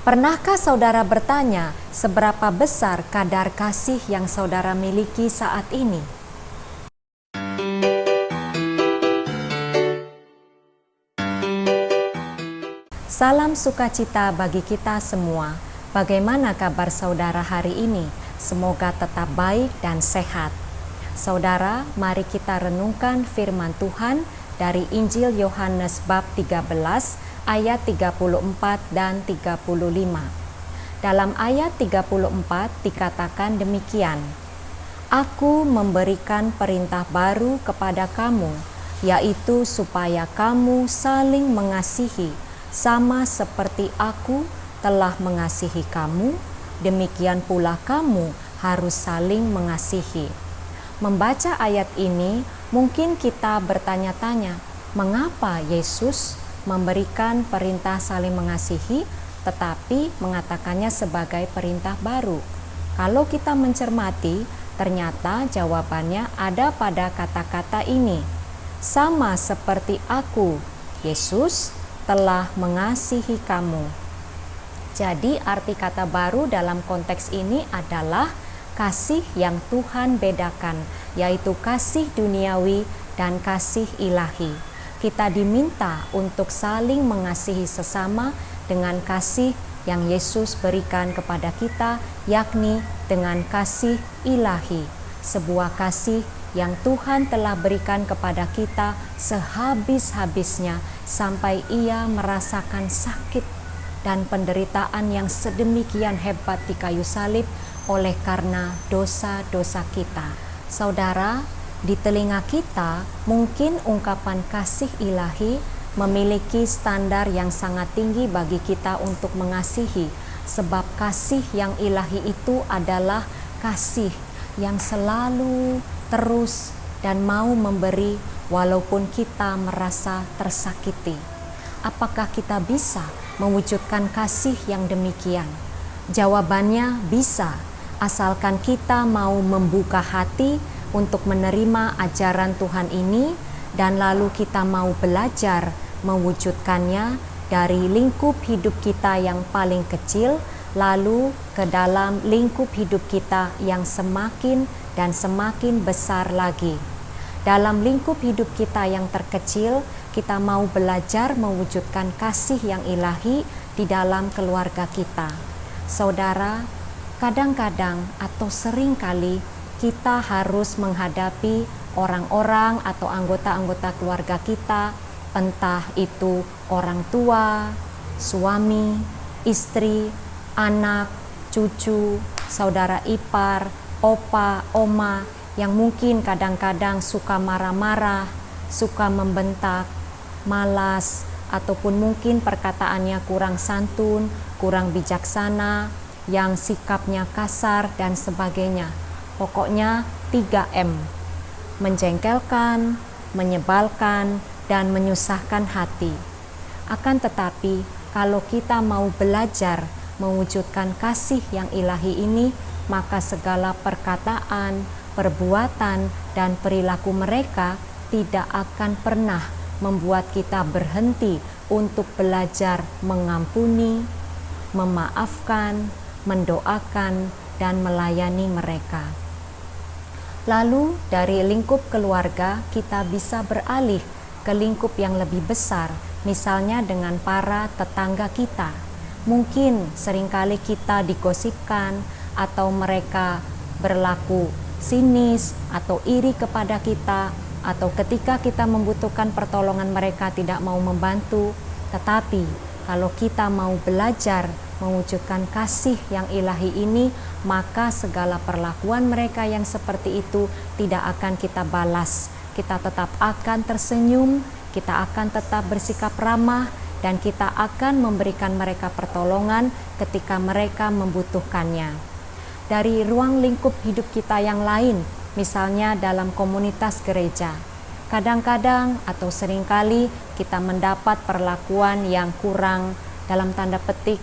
Pernahkah saudara bertanya seberapa besar kadar kasih yang saudara miliki saat ini? Salam sukacita bagi kita semua. Bagaimana kabar saudara hari ini? Semoga tetap baik dan sehat. Saudara, mari kita renungkan firman Tuhan dari Injil Yohanes bab 13 ayat 34 dan 35. Dalam ayat 34 dikatakan demikian, "Aku memberikan perintah baru kepada kamu, yaitu supaya kamu saling mengasihi, sama seperti aku telah mengasihi kamu, demikian pula kamu harus saling mengasihi." Membaca ayat ini, mungkin kita bertanya-tanya, mengapa Yesus memberikan perintah saling mengasihi, tetapi mengatakannya sebagai perintah baru? Kalau kita mencermati, ternyata jawabannya ada pada kata-kata ini. Sama seperti aku, Yesus telah mengasihi kamu. Jadi arti kata baru dalam konteks ini adalah kasih yang Tuhan bedakan, yaitu kasih duniawi dan kasih ilahi. Kita diminta untuk saling mengasihi sesama dengan kasih yang Yesus berikan kepada kita, yakni dengan kasih ilahi, sebuah kasih yang Tuhan telah berikan kepada kita sehabis-habisnya sampai Ia merasakan sakit dan penderitaan yang sedemikian hebat di kayu salib oleh karena dosa-dosa kita. Saudara, di telinga kita mungkin ungkapan kasih ilahi memiliki standar yang sangat tinggi bagi kita untuk mengasihi, sebab kasih yang ilahi itu adalah kasih yang selalu terus dan mau memberi walaupun kita merasa tersakiti. Apakah kita bisa mewujudkan kasih yang demikian? Jawabannya bisa, asalkan kita mau membuka hati untuk menerima ajaran Tuhan ini, dan lalu kita mau belajar mewujudkannya dari lingkup hidup kita yang paling kecil, lalu ke dalam lingkup hidup kita yang semakin dan semakin besar lagi. Dalam lingkup hidup kita yang terkecil, kita mau belajar mewujudkan kasih yang ilahi di dalam keluarga kita. Saudara, kadang-kadang atau seringkali kita harus menghadapi orang-orang atau anggota-anggota keluarga kita, entah itu orang tua, suami, istri, anak, cucu, saudara ipar, opa, oma, yang mungkin kadang-kadang suka marah-marah, suka membentak, malas, ataupun mungkin perkataannya kurang santun, kurang bijaksana, yang sikapnya kasar dan sebagainya. Pokoknya 3M, menjengkelkan, menyebalkan, dan menyusahkan hati. Akan tetapi, kalau kita mau belajar mewujudkan kasih yang ilahi ini, maka segala perkataan, perbuatan, dan perilaku mereka tidak akan pernah membuat kita berhenti untuk belajar mengampuni, memaafkan, mendoakan, dan melayani mereka. Lalu dari lingkup keluarga kita bisa beralih ke lingkup yang lebih besar, misalnya dengan para tetangga kita. Mungkin seringkali kita digosipkan atau mereka berlaku sinis atau iri kepada kita, atau ketika kita membutuhkan pertolongan mereka tidak mau membantu. Tetapi kalau kita mau belajar mewujudkan kasih yang ilahi ini, maka segala perlakuan mereka yang seperti itu tidak akan kita balas. Kita tetap akan tersenyum, kita akan tetap bersikap ramah, dan kita akan memberikan mereka pertolongan ketika mereka membutuhkannya. Dari ruang lingkup hidup kita yang lain, misalnya dalam komunitas gereja, kadang-kadang atau seringkali kita mendapat perlakuan yang kurang, dalam tanda petik,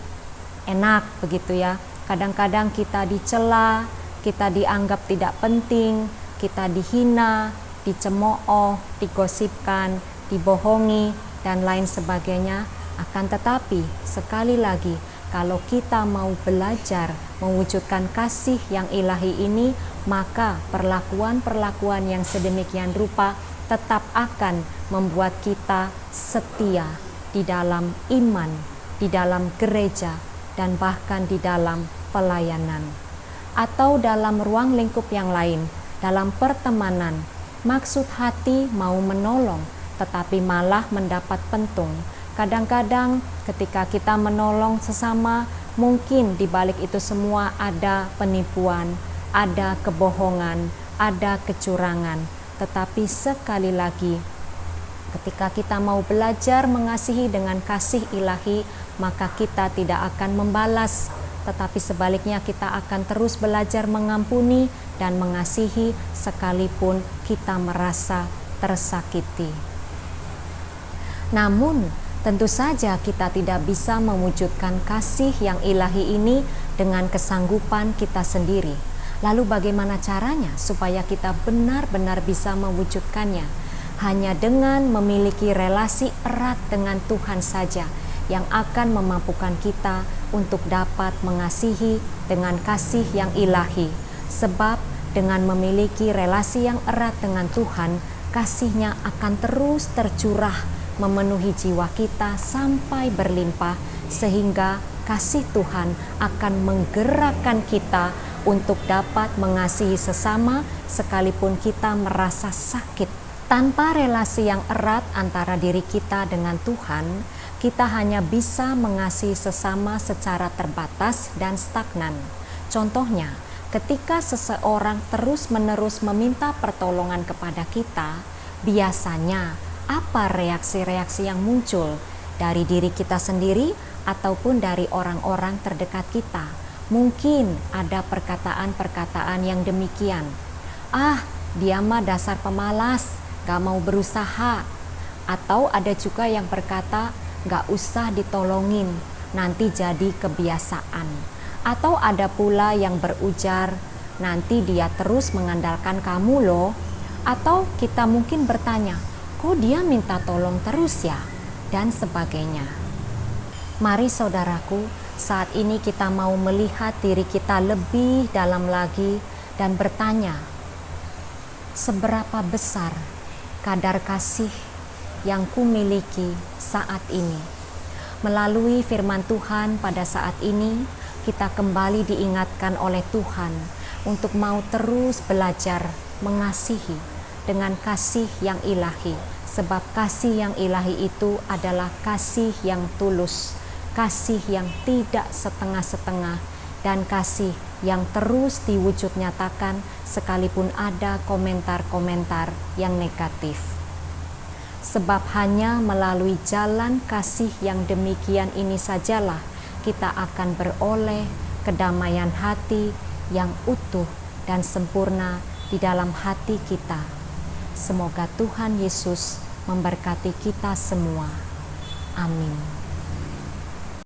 enak begitu ya. Kadang-kadang kita dicela, kita dianggap tidak penting, kita dihina, dicemooh, digosipkan, dibohongi, dan lain sebagainya. Akan tetapi, sekali lagi, kalau kita mau belajar mewujudkan kasih yang ilahi ini, maka perlakuan-perlakuan yang sedemikian rupa tetap akan membuat kita setia di dalam iman, di dalam gereja, dan bahkan di dalam pelayanan. Atau dalam ruang lingkup yang lain, dalam pertemanan, maksud hati mau menolong, tetapi malah mendapat pentung. Kadang-kadang ketika kita menolong sesama, mungkin di balik itu semua ada penipuan, ada kebohongan, ada kecurangan. Tetapi sekali lagi, ketika kita mau belajar mengasihi dengan kasih ilahi, maka kita tidak akan membalas, tetapi sebaliknya kita akan terus belajar mengampuni dan mengasihi sekalipun kita merasa tersakiti. Namun, tentu saja kita tidak bisa mewujudkan kasih yang ilahi ini dengan kesanggupan kita sendiri. Lalu bagaimana caranya supaya kita benar-benar bisa mewujudkannya? Hanya dengan memiliki relasi erat dengan Tuhan saja yang akan memampukan kita untuk dapat mengasihi dengan kasih yang ilahi. Sebab dengan memiliki relasi yang erat dengan Tuhan, kasih-Nya akan terus tercurah memenuhi jiwa kita sampai berlimpah, sehingga kasih Tuhan akan menggerakkan kita untuk dapat mengasihi sesama sekalipun kita merasa sakit. Tanpa relasi yang erat antara diri kita dengan Tuhan, kita hanya bisa mengasihi sesama secara terbatas dan stagnan. Contohnya, ketika seseorang terus-menerus meminta pertolongan kepada kita, biasanya apa reaksi-reaksi yang muncul dari diri kita sendiri ataupun dari orang-orang terdekat kita? Mungkin ada perkataan-perkataan yang demikian. Ah, dia mah dasar pemalas, gak mau berusaha. Atau ada juga yang berkata, gak usah ditolongin, nanti jadi kebiasaan. Atau ada pula yang berujar, nanti dia terus mengandalkan kamu loh. Atau kita mungkin bertanya, kok dia minta tolong terus ya? Dan sebagainya. Mari saudaraku, saat ini kita mau melihat diri kita lebih dalam lagi dan bertanya, seberapa besar kadar kasih yang kumiliki saat ini? Melalui firman Tuhan pada saat ini, kita kembali diingatkan oleh Tuhan untuk mau terus belajar mengasihi dengan kasih yang ilahi, sebab kasih yang ilahi itu adalah kasih yang tulus, kasih yang tidak setengah-setengah, dan kasih yang terus diwujud nyatakan sekalipun ada komentar-komentar yang negatif. Sebab hanya melalui jalan kasih yang demikian ini sajalah kita akan beroleh kedamaian hati yang utuh dan sempurna di dalam hati kita. Semoga Tuhan Yesus memberkati kita semua. Amin.